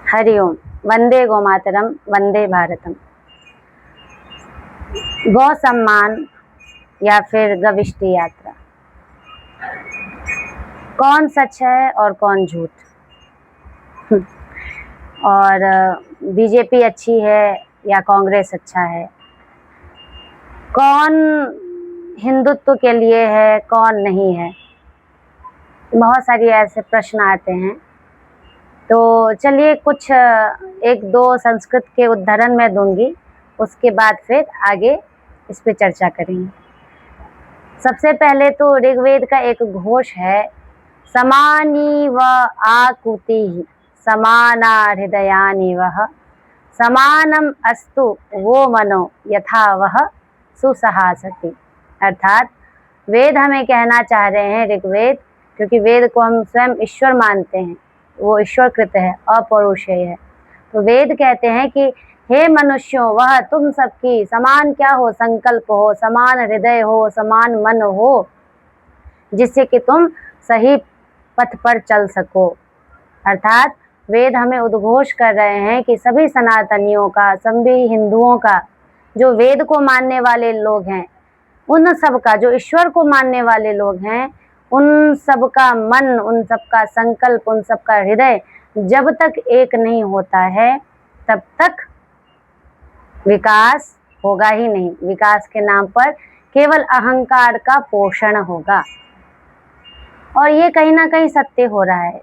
हरिओम। वंदे गोमातरम, वंदे भारतम। गौ सम्मान या फिर गविष्टि यात्रा, कौन सच है और कौन झूठ? और बीजेपी अच्छी है या कांग्रेस अच्छा है? कौन हिंदुत्व के लिए है, कौन नहीं है? बहुत सारी ऐसे प्रश्न आते हैं। तो चलिए कुछ एक दो संस्कृत के उदाहरण मैं दूंगी, उसके बाद फिर आगे इस पे चर्चा करेंगे। सबसे पहले तो ऋग्वेद का एक घोष है, समानी व आकुति समाना हृदयानि वह समानम अस्तु वो मनो यथा वह सुसहासति। अर्थात वेद हमें कहना चाह रहे हैं, ऋग्वेद, क्योंकि वेद को हम स्वयं ईश्वर मानते हैं, वो ईश्वरकृत है, अपौरुषेय है। तो वेद कहते हैं कि हे मनुष्यों, वह तुम सबकी समान क्या हो, संकल्प हो, समान हृदय हो, समान मन हो, जिससे कि तुम सही पथ पर चल सको। अर्थात वेद हमें उद्घोष कर रहे हैं कि सभी सनातनियों का, सभी हिंदुओं का, जो वेद को मानने वाले लोग हैं, उन सब का, जो ईश्वर को मानने वाले लोग हैं, उन सब का मन, उन सब का संकल्प, उन सब का हृदय जब तक एक नहीं होता है तब तक विकास होगा ही नहीं। विकास के नाम पर केवल अहंकार का पोषण होगा, और ये कहीं ना कहीं सत्य हो रहा है।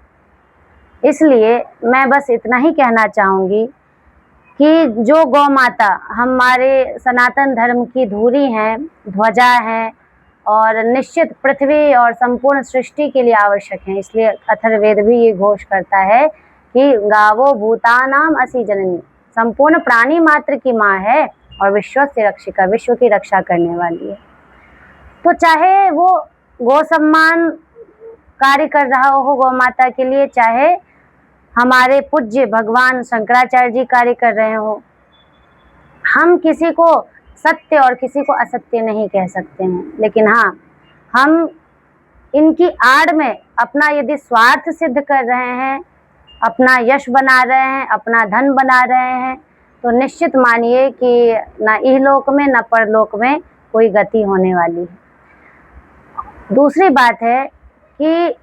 इसलिए मैं बस इतना ही कहना चाहूंगी कि जो गौ माता हमारे सनातन धर्म की धुरी हैं, ध्वजा हैं, और निश्चित पृथ्वी और संपूर्ण सृष्टि के लिए आवश्यक हैं। इसलिए अथर्ववेद भी ये घोष करता है कि गावो भूतानाम असि जननी, संपूर्ण प्राणी मात्र की माँ है और विश्व से रक्षिका, विश्व की रक्षा करने वाली है। तो चाहे वो गौ सम्मान कार्य कर रहा हो गौ माता के लिए, चाहे हमारे पूज्य भगवान शंकराचार्य जी कार्य कर रहे हो, हम किसी को सत्य और किसी को असत्य नहीं कह सकते हैं। लेकिन हाँ, हम इनकी आड़ में अपना यदि स्वार्थ सिद्ध कर रहे हैं, अपना यश बना रहे हैं, अपना धन बना रहे हैं, तो निश्चित मानिए कि ना इहलोक में ना परलोक में कोई गति होने वाली है। दूसरी बात है कि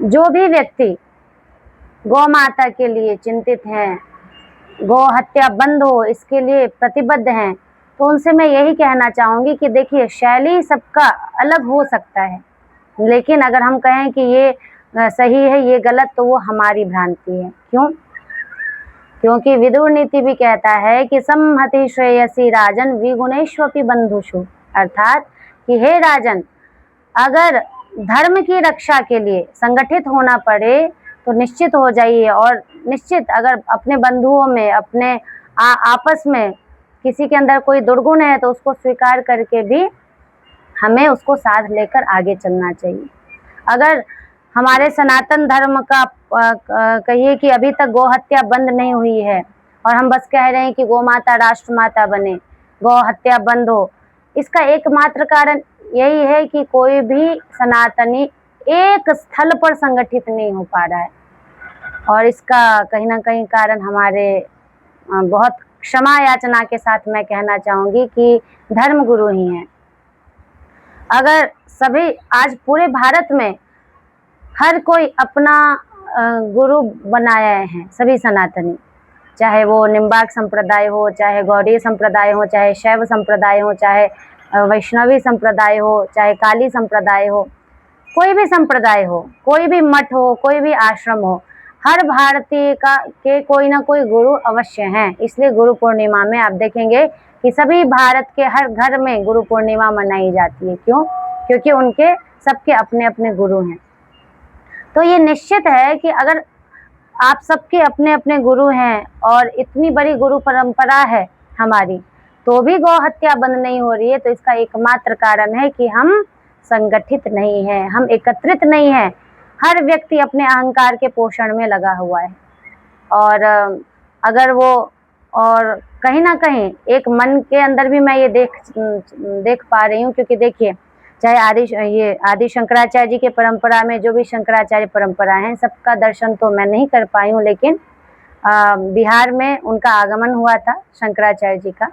जो भी व्यक्ति गौ माता के लिए चिंतित हैं, गौ हत्या बंद हो इसके लिए प्रतिबद्ध हैं, तो उनसे मैं यही कहना चाहूँगी कि देखिए, शैली सबका अलग हो सकता है, लेकिन अगर हम कहें कि ये सही है, ये गलत, तो वो हमारी भ्रांति है। क्यों? क्योंकि विदुर नीति भी कहता है कि संहति श्रेयसी राजन विगुणेष्वपि बंधुषु। अर्थात कि हे राजन, अगर धर्म की रक्षा के लिए संगठित होना पड़े तो निश्चित हो जाइए, और निश्चित अगर अपने बंधुओं में, अपने आपस में किसी के अंदर कोई दुर्गुण है तो उसको स्वीकार करके भी हमें उसको साथ लेकर आगे चलना चाहिए। अगर हमारे सनातन धर्म का कहिए कि अभी तक गौ हत्या बंद नहीं हुई है और हम बस कह रहे हैं कि गौ माता राष्ट्रमाता बने, गौ हत्या बंद हो, इसका एकमात्र कारण यही है कि कोई भी सनातनी एक स्थल पर संगठित नहीं हो पा रहा है। और इसका कहीं ना कहीं कारण हमारे बहुत क्षमा याचना के साथ मैं कहना चाहूँगी कि धर्म गुरु ही हैं। अगर सभी आज पूरे भारत में हर कोई अपना गुरु बनाए हैं, सभी सनातनी, चाहे वो निम्बार्क संप्रदाय हो, चाहे गौड़ीय संप्रदाय हो, चाहे शैव संप्रदाय हो, चाहे वैष्णवी संप्रदाय हो, चाहे काली संप्रदाय हो, कोई भी संप्रदाय हो, कोई भी मठ हो, कोई भी आश्रम हो, हर भारतीय का के कोई ना कोई गुरु अवश्य हैं। इसलिए गुरु पूर्णिमा में आप देखेंगे कि सभी भारत के हर घर में गुरु पूर्णिमा मनाई जाती है। क्यों? क्योंकि उनके सबके अपने अपने गुरु हैं। तो ये निश्चित है कि अगर आप सबके अपने अपने गुरु हैं और इतनी बड़ी गुरु परंपरा है हमारी, तो भी गौ हत्या बंद नहीं हो रही है, तो इसका एकमात्र कारण है कि हम संगठित नहीं है, हम एकत्रित नहीं है। हर व्यक्ति अपने अहंकार के पोषण में लगा हुआ है, और अगर वो, और कहीं ना कहीं एक मन के अंदर भी मैं ये देख पा रही हूँ, क्योंकि देखिए, चाहे आदि शंकराचार्य जी के परंपरा में जो भी शंकराचार्य परंपरा है, सबका दर्शन तो मैं नहीं कर पाई हूँ, लेकिन बिहार में उनका आगमन हुआ था शंकराचार्य जी का।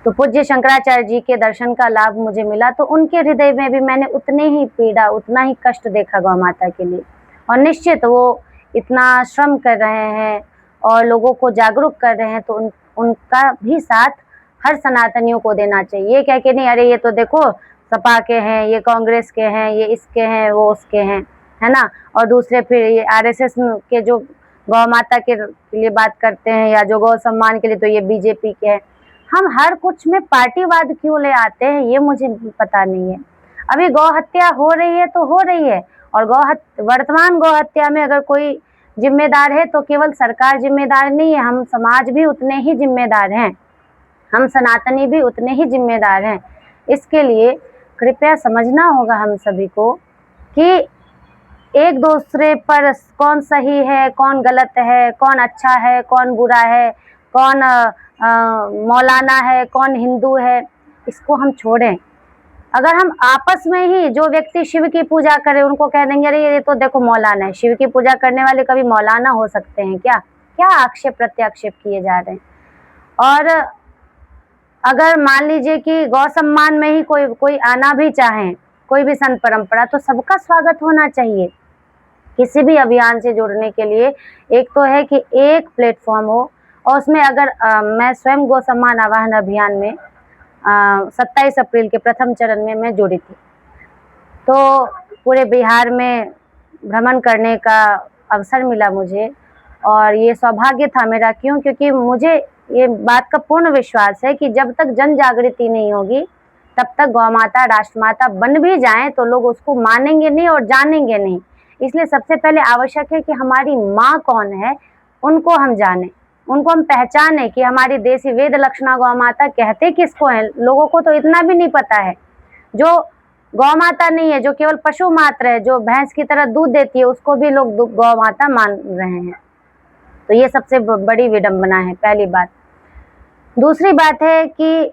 तो पूज्य शंकराचार्य जी के दर्शन का लाभ मुझे मिला, तो उनके हृदय में भी मैंने उतने ही पीड़ा, उतना ही कष्ट देखा गौ माता के लिए। और निश्चित वो इतना श्रम कर रहे हैं और लोगों को जागरूक कर रहे हैं, तो उनका भी साथ हर सनातनियों को देना चाहिए। ये कह के नहीं, अरे ये तो देखो सपा के हैं, ये कांग्रेस के हैं, ये इसके हैं, वो उसके हैं, है ना। और दूसरे फिर ये आरएसएस के जो गौ माता के लिए बात करते हैं या जो गौ सम्मान के लिए, तो ये बीजेपी के हैं। हम हर कुछ में पार्टीवाद क्यों ले आते हैं, ये मुझे पता नहीं है। अभी गौ हत्या हो रही है तो हो रही है, और वर्तमान गौ हत्या में अगर कोई जिम्मेदार है तो केवल सरकार जिम्मेदार नहीं है, हम समाज भी उतने ही जिम्मेदार हैं, हम सनातनी भी उतने ही जिम्मेदार हैं। इसके लिए कृपया समझना होगा हम सभी को कि एक दूसरे पर कौन सही है, कौन गलत है, कौन अच्छा है, कौन बुरा है, कौन मौलाना है, कौन हिंदू है, इसको हम छोड़ें। अगर हम आपस में ही जो व्यक्ति शिव की पूजा करे उनको कह देंगे अरे ये तो देखो मौलाना है, शिव की पूजा करने वाले कभी मौलाना हो सकते हैं क्या? क्या आक्षेप प्रत्याक्षेप किए जा रहे हैं। और अगर मान लीजिए कि गौ सम्मान में ही कोई आना भी चाहे, कोई भी संत परंपरा, तो सबका स्वागत होना चाहिए। किसी भी अभियान से जुड़ने के लिए एक तो है कि एक प्लेटफॉर्म हो, और उसमें अगर मैं स्वयं गौ सम्मान आवाहन अभियान में 27 अप्रैल के प्रथम चरण में मैं जुड़ी थी, तो पूरे बिहार में भ्रमण करने का अवसर मिला मुझे, और ये सौभाग्य था मेरा। क्यों? क्योंकि मुझे ये बात का पूर्ण विश्वास है कि जब तक जन जागृति नहीं होगी तब तक गौ माता राष्ट्रमाता बन भी जाए तो लोग उसको मानेंगे नहीं और जानेंगे नहीं। इसलिए सबसे पहले आवश्यक है कि हमारी माँ कौन है उनको हम जानें, उनको हम पहचाने कि हमारी देसी वेद लक्षणा गौ माता कहते किसको है। लोगों को तो इतना भी नहीं पता है, जो गौ माता नहीं है, जो केवल पशु मात्र है, जो भैंस की तरह दूध देती है, उसको भी लोग गौ माता मान रहे हैं। तो ये सबसे बड़ी विडंबना है, पहली बात। दूसरी बात है कि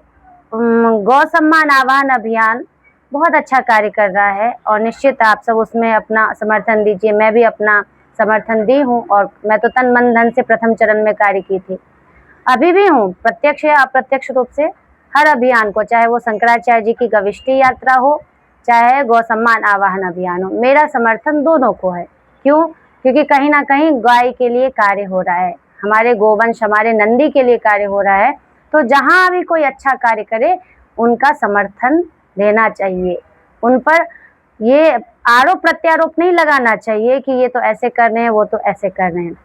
गौ सम्मान आवाहन अभियान बहुत अच्छा कार्य कर रहा है, और निश्चित आप सब उसमें अपना समर्थन दीजिए। मैं भी अपना समर्थन दी हूँ, और मैं तो तन मन धन से प्रथम चरण में कार्य की थी, अभी भी हूँ, प्रत्यक्ष या अप्रत्यक्ष रूप से हर अभियान को, चाहे वो शंकराचार्य जी की गविष्टि यात्रा हो, चाहे गौ सम्मान आवाहन अभियान हो, मेरा समर्थन दोनों को है। क्यों? क्योंकि कहीं ना कहीं गाय के लिए कार्य हो रहा है, हमारे गोवंश, हमारे नंदी के लिए कार्य हो रहा है। तो जहाँ भी कोई अच्छा कार्य करे उनका समर्थन देना चाहिए, उन पर ये आरोप प्रत्यारोप नहीं लगाना चाहिए कि ये तो ऐसे कर रहे हैं, वो तो ऐसे कर रहे हैं।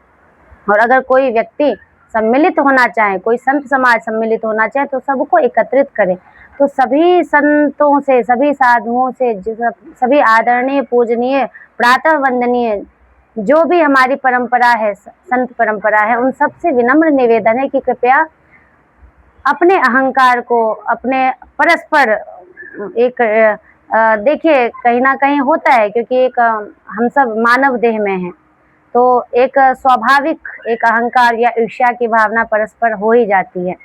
और अगर कोई व्यक्ति सम्मिलित होना चाहे, कोई संत समाज सम्मिलित होना चाहे, तो सबको एकत्रित करें। तो सभी संतों से, सभी साधुओं से, सभी आदरणीय, पूजनीय, प्रातः वंदनीय जो भी हमारी परंपरा है, संत परंपरा है, उन सबसे विनम्र निवेदन है कि कृपया अपने अहंकार को, अपने परस्पर एक देखिए कहीं ना कहीं होता है, क्योंकि एक हम सब मानव देह में हैं, तो एक स्वाभाविक एक अहंकार या ईर्ष्या की भावना परस्पर हो ही जाती है।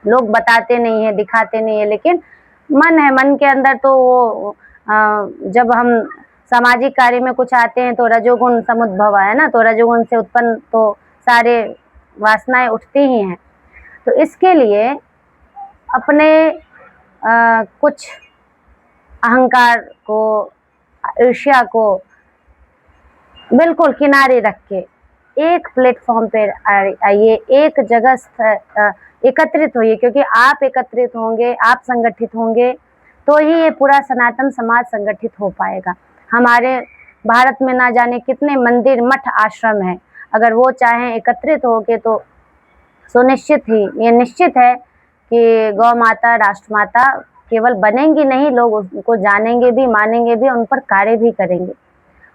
लोग बताते नहीं है, दिखाते नहीं है, लेकिन मन है, मन के अंदर तो वो जब हम सामाजिक कार्य में कुछ आते हैं तो रजोगुण समुद्भव है ना, तो रजोगुण से उत्पन्न तो सारे वासनाएं उठती ही हैं। तो इसके लिए अपने कुछ अहंकार को, ईर्ष्या को बिल्कुल किनारे रख के एक प्लेटफॉर्म पे आइए, एक जगह एकत्रित होइए, क्योंकि आप एकत्रित होंगे, आप संगठित होंगे तो ही ये पूरा सनातन समाज संगठित हो पाएगा। हमारे भारत में ना जाने कितने मंदिर, मठ, आश्रम हैं, अगर वो चाहें एकत्रित होके तो सुनिश्चित ही ये निश्चित है कि गौ माता राष्ट्रमाता केवल बनेंगी नहीं, लोग उनको जानेंगे भी, मानेंगे भी, उन पर कार्य भी करेंगे।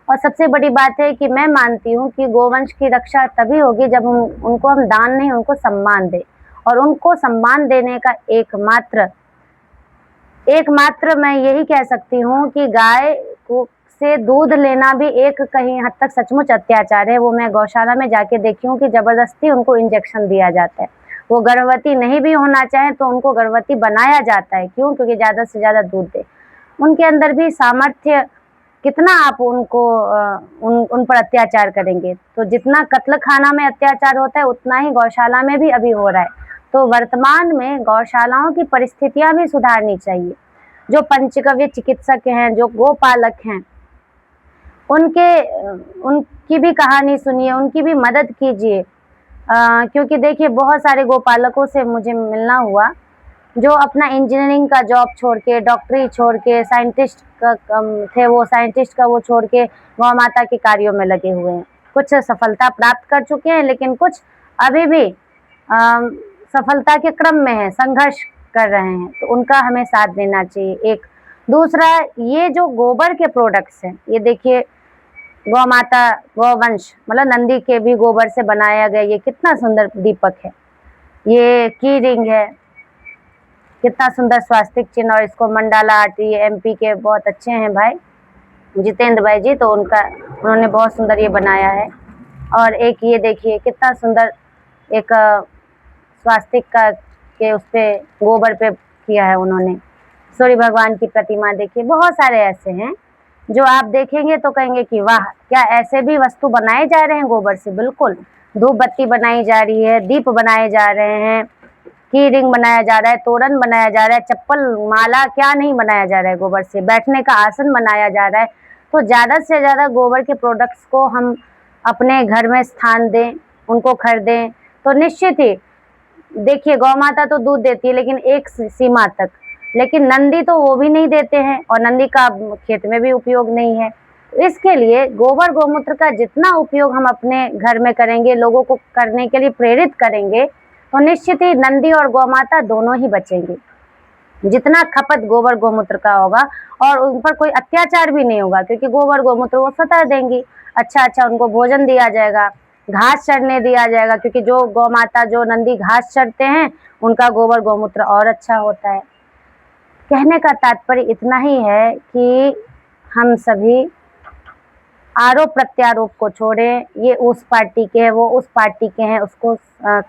और सबसे बड़ी बात है कि मैं मानती हूँ कि गोवंश की रक्षा तभी होगी जब उनको हम दान नहीं, उनको सम्मान दें। और उनको सम्मान देने का एकमात्र मैं यही कह सकती हूँ कि गाय को से दूध लेना भी एक कहीं हद तक सचमुच अत्याचार है। वो मैं गौशाला में जाके देखी हूँ कि जबरदस्ती उनको इंजेक्शन दिया जाता है। वो गर्भवती नहीं भी होना चाहे तो उनको गर्भवती बनाया जाता है। क्यों? क्योंकि ज़्यादा से ज़्यादा दूध दे। उनके अंदर भी सामर्थ्य कितना आप उनको उन पर अत्याचार करेंगे। तो जितना कत्ल खाना में अत्याचार होता है उतना ही गौशाला में भी अभी हो रहा है। तो वर्तमान में गौशालाओं की परिस्थितियां भी सुधारनी चाहिए। जो पंचगव्य चिकित्सक हैं, जो गोपालक हैं, उनकी भी कहानी सुनिए, उनकी भी मदद कीजिए। क्योंकि देखिए बहुत सारे गोपालकों से मुझे मिलना हुआ जो अपना इंजीनियरिंग का जॉब छोड़ के, डॉक्टरी छोड़ के, साइंटिस्ट का थे वो, साइंटिस्ट का वो छोड़ के गौ माता के कार्यों में लगे हुए हैं। कुछ सफलता प्राप्त कर चुके हैं, लेकिन कुछ अभी भी सफलता के क्रम में है, संघर्ष कर रहे हैं। तो उनका हमें साथ देना चाहिए। एक दूसरा, ये जो गोबर के प्रोडक्ट्स हैं, ये देखिए गौ माता, गौवंश मतलब नंदी के भी गोबर से बनाया गया ये कितना सुंदर दीपक है, ये की रिंग है, कितना सुंदर स्वास्तिक चिन्ह। और इसको मंडाला आर्ट, ये एमपी के बहुत अच्छे हैं भाई जितेंद्र भाई जी, तो उन्होंने बहुत सुंदर ये बनाया है। और एक ये देखिए कितना सुंदर एक स्वास्तिक का के उस पे गोबर पे किया है उन्होंने। सूर्य भगवान की प्रतिमा देखिए, बहुत सारे ऐसे हैं जो आप देखेंगे तो कहेंगे कि वाह, क्या ऐसे भी वस्तु बनाए जा रहे हैं गोबर से। बिल्कुल, धूप बत्ती बनाई जा रही है, दीप बनाए जा रहे हैं, की रिंग बनाया जा रहा है, तोरण बनाया जा रहा है, चप्पल माला क्या नहीं बनाया जा रहा है गोबर से, बैठने का आसन बनाया जा रहा है। तो ज़्यादा से ज़्यादा गोबर के प्रोडक्ट्स को हम अपने घर में स्थान दें, उनको खरीदें। तो निश्चित ही देखिए गौ माता तो दूध देती है लेकिन एक सीमा तक, लेकिन नंदी तो वो भी नहीं देते हैं, और नंदी का खेत में भी उपयोग नहीं है। इसके लिए गोबर गौमूत्र का जितना उपयोग हम अपने घर में करेंगे, लोगों को करने के लिए प्रेरित करेंगे, तो निश्चित ही नंदी और गौ माता दोनों ही बचेंगे। जितना खपत गोबर गौमूत्र का होगा और उन पर कोई अत्याचार भी नहीं होगा, क्योंकि गोबर गौमूत्र वो स्वतः देंगी। अच्छा उनको भोजन दिया जाएगा, घास चरने दिया जाएगा, क्योंकि जो गौ माता, जो नंदी घास चरते हैं उनका गोबर गौमूत्र और अच्छा होता है। कहने का तात्पर्य इतना ही है कि हम सभी आरोप प्रत्यारोप को छोड़ें। ये उस पार्टी के हैं, वो उस पार्टी के हैं, उसको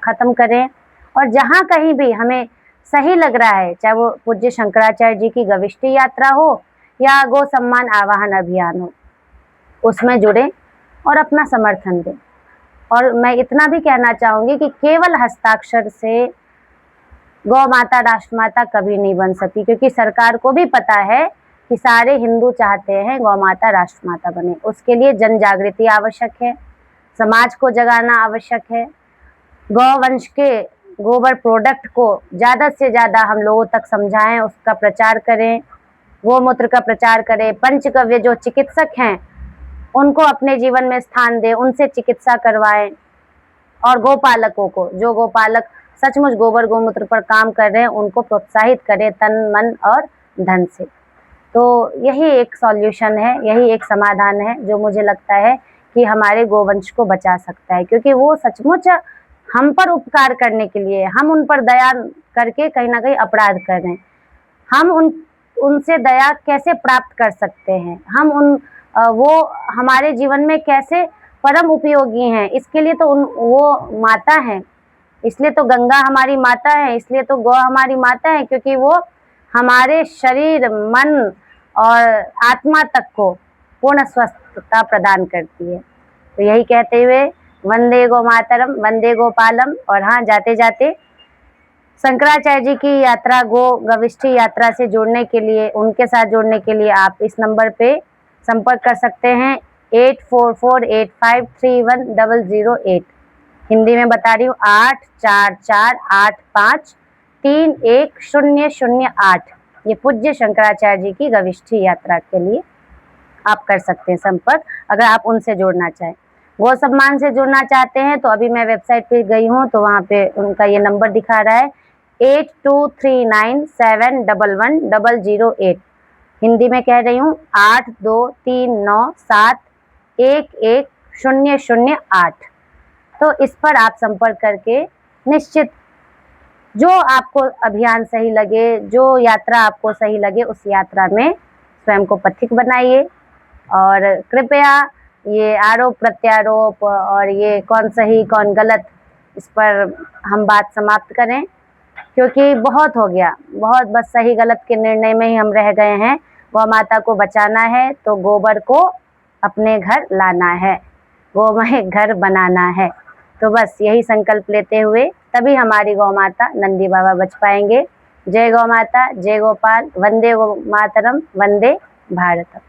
खत्म करें। और जहाँ कहीं भी हमें सही लग रहा है, चाहे वो पूज्य शंकराचार्य जी की गविष्टि यात्रा हो या गो सम्मान आवाहन अभियान हो, उसमें जुड़े और अपना समर्थन दें। और मैं इतना भी कहना चाहूँगी कि केवल हस्ताक्षर से गौ माता राष्ट्रमाता कभी नहीं बन सकती, क्योंकि सरकार को भी पता है कि सारे हिंदू चाहते हैं गौ माता राष्ट्रमाता बने। उसके लिए जन जागृति आवश्यक है, समाज को जगाना आवश्यक है। गौवंश के गोबर प्रोडक्ट को ज़्यादा से ज़्यादा हम लोगों तक समझाएं, उसका प्रचार करें, गोमूत्र का प्रचार करें। पंचगव्य जो चिकित्सक हैं उनको अपने जीवन में स्थान दें, उनसे चिकित्सा करवाएं। और गोपालकों को, जो गोपालक सचमुच गोबर गौमूत्र पर काम कर रहे हैं, उनको प्रोत्साहित करें तन मन और धन से। तो यही एक सॉल्यूशन है, यही एक समाधान है जो मुझे लगता है कि हमारे गोवंश को बचा सकता है, क्योंकि वो सचमुच हम पर उपकार करने के लिए, हम उन पर दया करके कहीं ना कहीं अपराध कर रहे हैं। हम उनसे दया कैसे प्राप्त कर सकते हैं, हम वो हमारे जीवन में कैसे परम उपयोगी हैं, इसके लिए तो वो माता हैं, इसलिए तो गंगा हमारी माता है, इसलिए तो गौ हमारी माता है, क्योंकि वो हमारे शरीर, मन और आत्मा तक को पूर्ण स्वस्थता प्रदान करती है। तो यही कहते हुए वंदे गो मातरम, वंदे गोपालम। और हाँ, जाते जाते शंकराचार्य जी की यात्रा, गो गविष्टि यात्रा से जुड़ने के लिए, उनके साथ जुड़ने के लिए आप इस नंबर पे संपर्क कर सकते हैं 8448531008। हिंदी में बता रही हूँ 8448531008। ये पूज्य शंकराचार्य जी की गविष्टि यात्रा के लिए आप कर सकते हैं संपर्क, अगर आप उनसे जुड़ना चाहें। गौ सम्मान से जुड़ना चाहते हैं तो अभी मैं वेबसाइट पे गई हूँ, तो वहाँ पे उनका ये नंबर दिखा रहा है 8239711008। हिंदी में कह रही हूँ 8239711008। तो इस पर आप संपर्क करके निश्चित जो आपको अभियान सही लगे, जो यात्रा आपको सही लगे, उस यात्रा में स्वयं को पथिक बनाइए। और कृपया ये आरोप प्रत्यारोप और ये कौन सही कौन गलत, इस पर हम बात समाप्त करें, क्योंकि बहुत हो गया, बहुत, बस सही गलत के निर्णय में ही हम रह गए हैं। गौ माता को बचाना है तो गोबर को अपने घर लाना है, गोमय घर बनाना है। तो बस यही संकल्प लेते हुए तभी हमारी गौ माता नंदी बाबा बच पाएंगे। जय गौ माता, जय गोपाल, वंदे गो मातरम, वंदे भारतम।